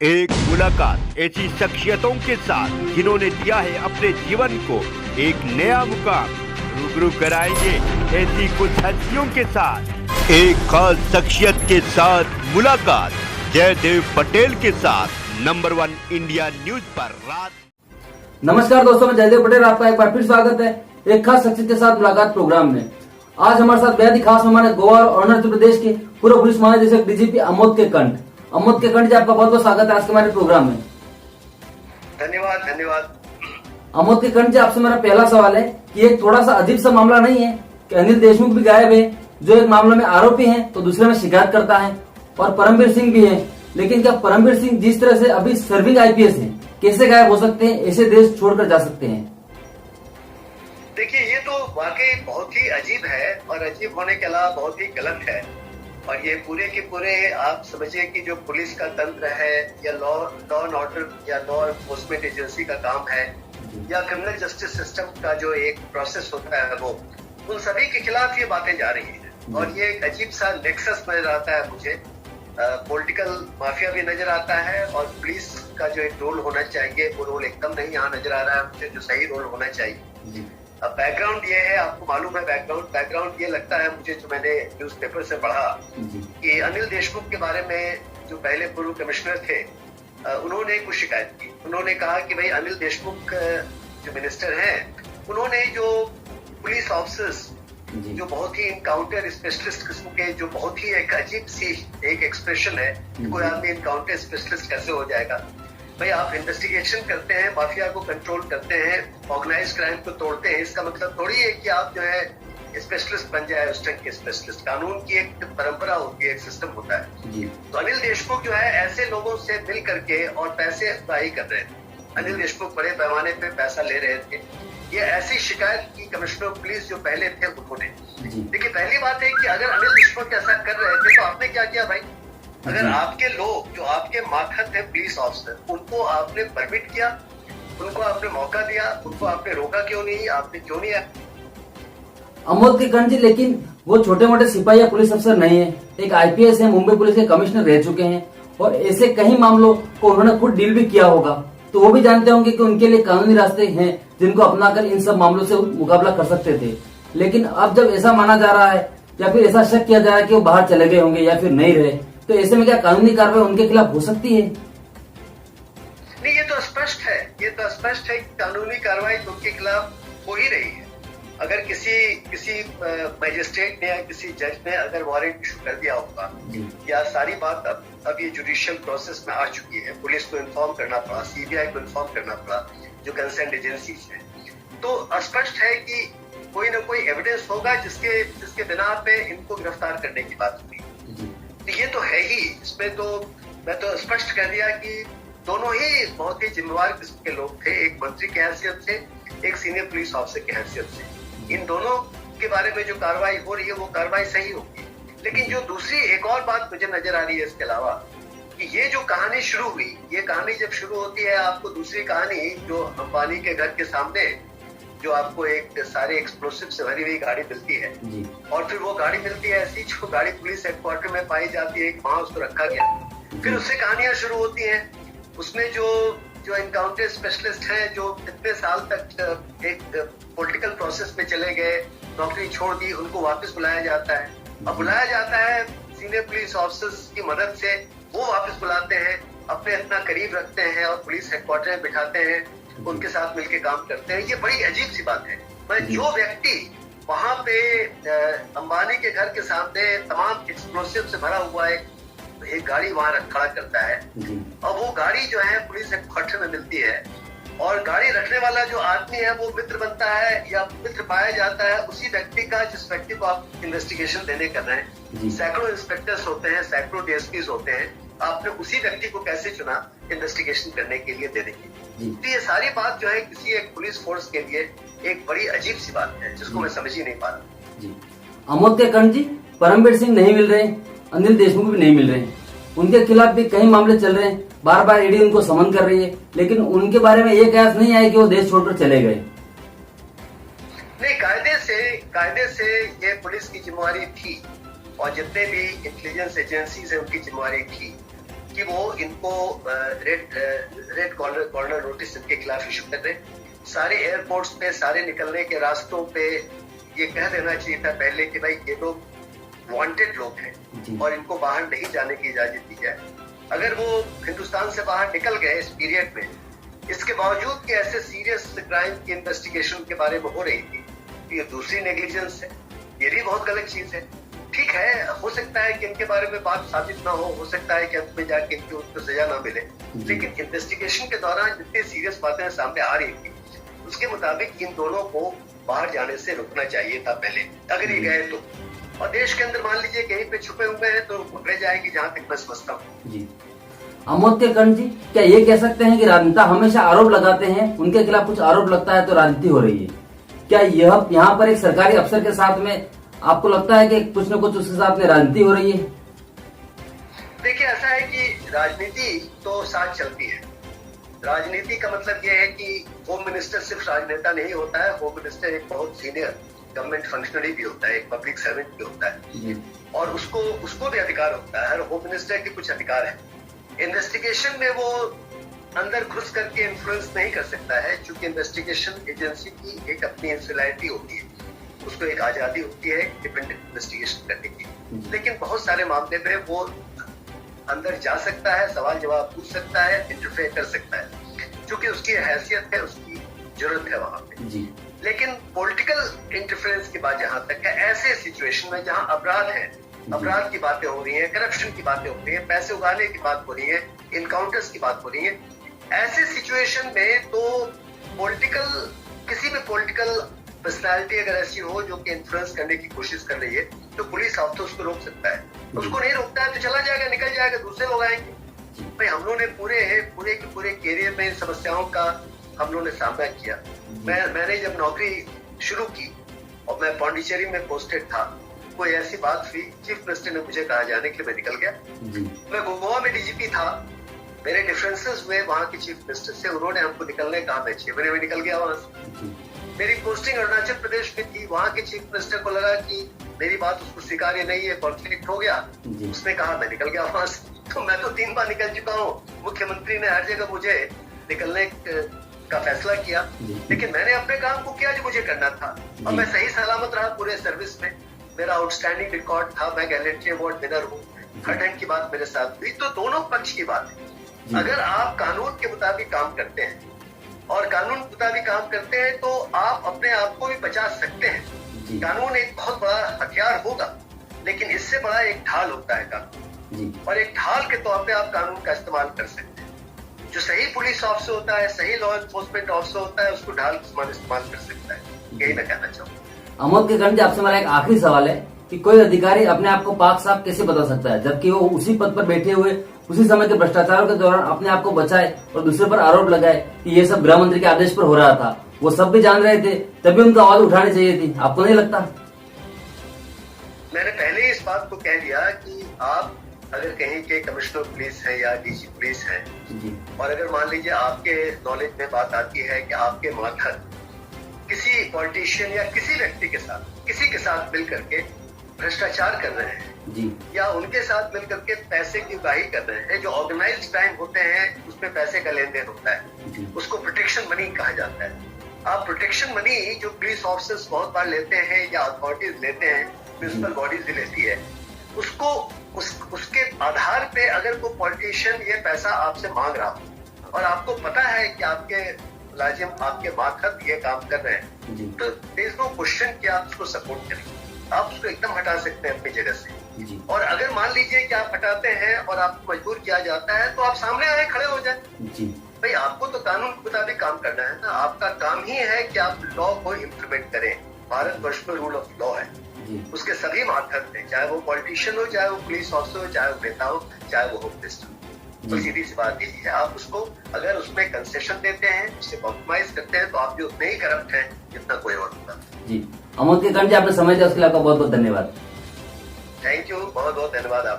एक मुलाकात ऐसी शख्सियतों के साथ जिन्होंने दिया है अपने जीवन को एक नया मुकाम। रूबरू कराएंगे ऐसी कुछ हस्तियों के साथ एक खास शख्सियत के साथ मुलाकात। जयदेव पटेल के साथ नंबर 1 इंडिया न्यूज पर रात। नमस्कार दोस्तों, मैं जयदेव पटेल, आपका एक बार फिर स्वागत है एक खास शख्सियत के साथ मुलाकात प्रोग्राम में। आज हमारे साथ बेहद ही खास मेहमान है गोवा और अरुणाचल प्रदेश के पूर्व पुलिस महानिदेशक डीजीपी अमोद कंठ जी, आपका बहुत बहुत स्वागत है आज के हमारे प्रोग्राम में। धन्यवाद। अमोद कंठ जी, आपसे मेरा पहला सवाल है कि एक थोड़ा सा अजीब सा मामला नहीं है कि अनिल देशमुख भी गायब है, जो एक मामले में आरोपी हैं तो दूसरे में शिकायत करता है, और परमवीर सिंह भी है। लेकिन क्या परमवीर सिंह जिस तरह से अभी सर्विंग आईपीएस है, कैसे गायब हो सकते हैं, ऐसे देश छोड़कर जा सकते हैं? देखिए, ये तो वाकई बहुत ही अजीब है और अजीब होने के अलावा बहुत ही गलत है। और ये पूरे के पूरे आप समझिए कि जो पुलिस का तंत्र है या लॉ एंड ऑर्डर या लॉ एनफोर्समेंट एजेंसी का काम है या क्रिमिनल जस्टिस सिस्टम का जो एक प्रोसेस होता है, वो उन सभी के खिलाफ ये बातें जा रही है। और ये एक अजीब सा नेक्सस नजर आता है मुझे। पॉलिटिकल माफिया भी नजर आता है और पुलिस का जो एक रोल होना चाहिए वो रोल एकदम नहीं यहाँ नजर आ रहा है मुझे, जो सही रोल होना चाहिए। अब बैकग्राउंड ये है, आपको मालूम है बैकग्राउंड ये लगता है मुझे, जो मैंने न्यूज़पेपर से पढ़ा कि अनिल देशमुख के बारे में जो पहले पूर्व कमिश्नर थे, उन्होंने कुछ शिकायत की। उन्होंने कहा कि भाई अनिल देशमुख जो मिनिस्टर हैं, उन्होंने जो पुलिस ऑफिसर्स जो बहुत ही इनकाउंटर स्पेशलिस्ट किस्म के, जो बहुत ही एक अजीब सी एक एक्सप्रेशन है कि कोई आदमी इनकाउंटर स्पेशलिस्ट कैसे हो जाएगा। भाई आप इन्वेस्टिगेशन करते हैं, माफिया को कंट्रोल करते हैं, ऑर्गेनाइज क्राइम को तोड़ते हैं, इसका मतलब थोड़ी है कि आप जो है स्पेशलिस्ट बन जाए, उस टाइप के स्पेशलिस्ट। कानून की एक परंपरा होती है, एक सिस्टम होता है। तो अनिल देशमुख जो है ऐसे लोगों से मिल करके और पैसे अदाई कर रहे हैं। अनिल देशमुख बड़े पैमाने पे पैसा ले रहे थे। ये ऐसी शिकायत की कमिश्नर ऑफ पुलिस जो पहले थे उन्होंने। देखिए, पहली बात है कि अगर अनिल देशमुख ऐसा कर रहे थे तो आपने क्या किया भाई? अगर आपके लोग जो आपके मातहत है पुलिस ऑफिसर, उनको आपने परमिट किया, उनको आपने मौका दिया, उनको आपने रोका क्यों नहीं? आपने क्यों नहीं? अमोद कंठ जी, लेकिन वो छोटे मोटे सिपाही या पुलिस अफसर नहीं है, एक आईपीएस है, मुंबई पुलिस के कमिश्नर रह चुके हैं, और ऐसे कई मामलों को उन्होंने खुद डील भी किया होगा, तो वो भी जानते होंगे कि उनके लिए कानूनी रास्ते हैं जिनको अपनाकर इन सब मामलों से मुकाबला कर सकते थे। लेकिन अब जब ऐसा माना जा रहा है या फिर ऐसा शक किया जा रहा है कि वो बाहर चले गए होंगे या फिर नहीं रहे, तो ऐसे में क्या कानूनी कार्रवाई उनके खिलाफ हो सकती है? नहीं, ये तो स्पष्ट है कि कानूनी कार्रवाई उनके खिलाफ हो ही रही है। अगर किसी मजिस्ट्रेट ने या किसी जज ने अगर वारंट इशू कर दिया होगा, या सारी बात अब ये जुडिशियल प्रोसेस में आ चुकी है, पुलिस को इन्फॉर्म करना पड़ा, सीबीआई को इन्फॉर्म करना पड़ा, जो कंसर्न एजेंसीज है, तो स्पष्ट है कि कोई ना कोई एविडेंस होगा जिसके बिना पे इनको गिरफ्तार करने की बात हुई। तो ये तो है ही, इसमें तो मैं तो स्पष्ट कर दिया कि दोनों ही बहुत ही जिम्मेवार किस्म के लोग थे, एक मंत्री की हैसियत से, एक सीनियर पुलिस ऑफिसर की हैसियत से। इन दोनों के बारे में जो कार्रवाई हो रही है वो कार्रवाई सही होगी। लेकिन जो दूसरी एक और बात मुझे नजर आ रही है इसके अलावा, कि ये जो कहानी शुरू हुई, ये कहानी जब शुरू होती है, आपको दूसरी कहानी जो अंबानी के घर के सामने जो आपको एक सारे एक्सप्लोसिव से भरी हुई गाड़ी मिलती है, और फिर वो गाड़ी मिलती है ऐसी जो गाड़ी पुलिस हेडक्वार्टर में पाई जाती है, वहां उसको रखा गया। फिर उससे कहानियां शुरू होती हैं। उसमें जो इनकाउंटर स्पेशलिस्ट हैं, जो इतने साल तक एक पॉलिटिकल प्रोसेस में चले गए, नौकरी छोड़ दी, उनको वापस बुलाया जाता है। अब बुलाया जाता है सीनियर पुलिस ऑफिसर्स की मदद से, वो वापस बुलाते हैं, अपने इतना करीब रखते हैं और पुलिस हेडक्वार्टर में बिठाते हैं, उनके साथ मिलकर काम करते हैं। ये बड़ी अजीब सी बात है। मैं जो व्यक्ति वहां पे अंबानी के घर के सामने तमाम एक्सप्लोसिव से भरा हुआ एक गाड़ी वहां खड़ा करता है, और वो गाड़ी जो है पुलिस हेडक्वार्टर में मिलती है, और गाड़ी रखने वाला जो आदमी है वो मित्र बनता है या मित्र पाया जाता है उसी व्यक्ति का जिस व्यक्ति को आप इन्वेस्टिगेशन देने कर रहे हैं। सैकड़ों इंस्पेक्टर्स होते हैं, सैकड़ों डीएसपीज होते हैं, आपने उसी व्यक्ति को कैसे चुना इन्वेस्टिगेशन करने के लिए, देने के लिए? तो ये सारी बात जो है किसी एक पुलिस फोर्स के लिए एक बड़ी अजीब सी बात है, जिसको मैं समझ ही नहीं पा रहा। अमोद कंठ जी, परमवीर सिंह नहीं मिल रहे, अनिल देशमुख भी नहीं मिल रहे, उनके खिलाफ भी कई मामले चल रहे हैं, बार बार ईडी उनको समन कर रही है, लेकिन उनके बारे में ये कयास नहीं आया कि वो देश छोड़कर चले गए। नहीं, कायदे से ये पुलिस की जिम्मेवारी थी, और जितने भी इंटेलिजेंस एजेंसीज है उनकी जिम्मेवारी थी कि वो इनको रेड कॉर्नर नोटिस इनके खिलाफ इशू कर रहे हैं। सारे एयरपोर्ट्स पे, सारे निकलने के रास्तों पे ये कह देना चाहिए था पहले कि भाई ये लोग वांटेड लोग हैं और इनको बाहर नहीं जाने की इजाजत दी जाए। अगर वो हिंदुस्तान से बाहर निकल गए इस पीरियड में, इसके बावजूद कि ऐसे सीरियस क्राइम की इन्वेस्टिगेशन के बारे में हो रही थी, तो ये दूसरी नेग्लिजेंस है, ये भी बहुत गलत चीज है। ठीक है, हो सकता है कि इनके बारे में बात साबित ना हो सकता है कि अंत में जाके इनकी उनको सजा ना मिले, लेकिन इन्वेस्टिगेशन के दौरान जितनी सीरियस बातें सामने आ रही थी उसके मुताबिक इन दोनों को बाहर जाने से रुकना चाहिए था पहले, अगर ये गए तो। और देश के अंदर मान लीजिए कहीं पे छुपे हुए हैं तो पकड़े जाएंगे, जहां तक मैं समझता हूँ। जी अमोद के कर्ण जी, क्या ये कह सकते हैं कि राजनेता हमेशा आरोप लगाते हैं, उनके खिलाफ कुछ आरोप लगता है तो राजनीति हो रही है? क्या यह यहाँ पर एक सरकारी अफसर के साथ में आपको लगता है कि कुछ न कुछ उसके साथ में राजनीति हो रही है? देखिए, ऐसा है कि राजनीति तो साथ चलती है। राजनीति का मतलब यह है कि होम मिनिस्टर सिर्फ राजनेता नहीं होता है। होम मिनिस्टर एक बहुत सीनियर गवर्नमेंट फंक्शनरी भी होता है, एक पब्लिक सर्वेंट भी होता है, और उसको भी अधिकार होता है। हर होम मिनिस्टर के कुछ अधिकार है। इन्वेस्टिगेशन में वो अंदर घुस करके इन्फ्लुएंस नहीं कर सकता है, क्योंकि इन्वेस्टिगेशन एजेंसी की एक अपनी इंसुलैरिटी होती है, उसको एक आजादी होती है इंडिपेंडेंट इन्वेस्टिगेशन करने की। लेकिन बहुत सारे मामले में वो अंदर जा सकता है, सवाल जवाब पूछ सकता है, इंटरफेयर कर सकता है, क्योंकि उसकी हैसियत है, उसकी जरूरत है वहां पे। लेकिन पॉलिटिकल इंटरफेरेंस की बात जहां तक है, ऐसे सिचुएशन में जहां अपराध है, अपराध की बातें हो रही हैं, करप्शन की बातें हो रही हैं, पैसे उगाने की बात हो रही है, इनकाउंटर्स की बात हो रही है, ऐसे सिचुएशन में तो किसी भी पॉलिटिकल पर्सनैलिटी अगर ऐसी हो जो कि इन्फ्लुएंस करने की कोशिश कर रही है, तो पुलिस ऑफिसर उसको रोक सकता है। उसको नहीं रोकता है तो चला जाएगा, निकल जाएगा, दूसरे लोग आएंगे। भाई हम लोगों ने पूरे कैरियर में इन समस्याओं का हम लोगों ने सामना किया। मैंने जब नौकरी शुरू की और मैं पांडिचेरी में पोस्टेड था, कोई ऐसी बात हुई, चीफ मिनिस्टर ने मुझे कहा जाने के लिए मैं निकल गया। मैं गोवा में डीजीपी था, मेरे डिफरेंसेस हुए वहां के चीफ मिनिस्टर से, उन्होंने हमको निकलने कहा, मैं 6 महीने में निकल गया वहां से। मेरी पोस्टिंग अरुणाचल प्रदेश में थी, वहां के चीफ मिनिस्टर को लगा कि मेरी बात उसको स्वीकार्य नहीं है, कॉन्फ्लिक्ट हो गया, उसने कहा मैं निकल गया वहां से। तो मैं तो 3 बार निकल चुका हूँ। मुख्यमंत्री ने हर जगह मुझे निकलने का फैसला किया, लेकिन मैंने अपने काम को किया जो मुझे करना था, और मैं सही सलामत रहा पूरे सर्विस में। मेरा आउटस्टैंडिंग रिकॉर्ड था, मैं गैलेंट्री अवार्ड विनर हूँ, हर ढंग की बात मेरे साथ हुई। तो दोनों पक्ष की बात है। अगर आप कानून के मुताबिक काम करते हैं और कानून के मुताबिक काम करते हैं तो आप अपने आप को भी बचा सकते हैं। कानून एक बहुत बड़ा हथियार होगा, लेकिन इससे बड़ा एक ढाल होता है कानून, और एक ढाल के तौर पे आप कानून का इस्तेमाल कर सकते हैं। जो सही पुलिस ऑफिसर होता है, सही लॉ एनफोर्समेंट ऑफिसर होता है, उसको ढाल के समान इस्तेमाल कर सकता है। यही मैं कहना चाहूँगा। अमोद के कर्ण जी, आपसे हमारा एक आखिरी सवाल है कि कोई अधिकारी अपने आप को पाक साफ कैसे बता सकता है, जबकि वो उसी पद पर बैठे हुए उसी समय के भ्रष्टाचारों के दौरान अपने आप को बचाए और दूसरे पर आरोप लगाए कि ये सब गृह मंत्री के आदेश पर हो रहा था। वो सब भी जान रहे थे, तभी उनको आवाज उठानी चाहिए थी। आपको नहीं लगता? मैंने पहले ही इस बात को कह दिया कि आप अगर कहीं के कमिश्नर पुलिस है या डीजी पुलिस है, और अगर मान लीजिए आपके नॉलेज में बात आती है कि आपके मार्फत किसी पॉलिटिशियन या किसी व्यक्ति के साथ, किसी के साथ मिल करके भ्रष्टाचार कर रहे हैं या उनके साथ मिल करके पैसे की उगाही कर रहे हैं, जो ऑर्गेनाइज्ड क्राइम होते हैं उसमें पैसे का लेन देन होता है, उसको प्रोटेक्शन मनी कहा जाता है। आप प्रोटेक्शन मनी जो पुलिस ऑफिसर्स बहुत बार लेते हैं या अथॉरिटीज लेते हैं, म्युनिसिपल बॉडीज भी लेती है, उसको उसके आधार पे अगर कोई पॉलिटिशियन ये पैसा आपसे मांग रहा हो और आपको पता है कि आपके मुलाजिम आपके मार्फत ये काम कर रहे हैं, तो देयर इज नो क्वेश्चन कि आप उसको सपोर्ट करेंगे, आप उसको एकदम हटा सकते हैं अपनी जगह से। और अगर मान लीजिए कि आप हटाते हैं और आपको मजबूर किया जाता है, तो आप सामने आए, खड़े हो जाए। भाई आपको तो कानून के मुताबिक काम करना है ना, आपका काम ही है कि आप लॉ को इम्प्लीमेंट करें। भारतवर्ष में रूल ऑफ लॉ है, उसके सभी माध्यम हैं, चाहे वो पॉलिटिशियन हो, चाहे वो पुलिस ऑफिसर हो, चाहे वो नेता हो, चाहे वो होम मिनिस्टर। तो सीधी सी बात यही है, आप उसको अगर उसमें कंसेशन देते हैं, उससे कॉम्प्रोमाइज करते हैं, तो आप भी उतने ही करप्ट हैं जितना कोई और होता। जी, अमोद के कर्ण जी, आपने समय दिया उसके लिए आपका बहुत बहुत धन्यवाद। थैंक यू, बहुत बहुत धन्यवाद आप।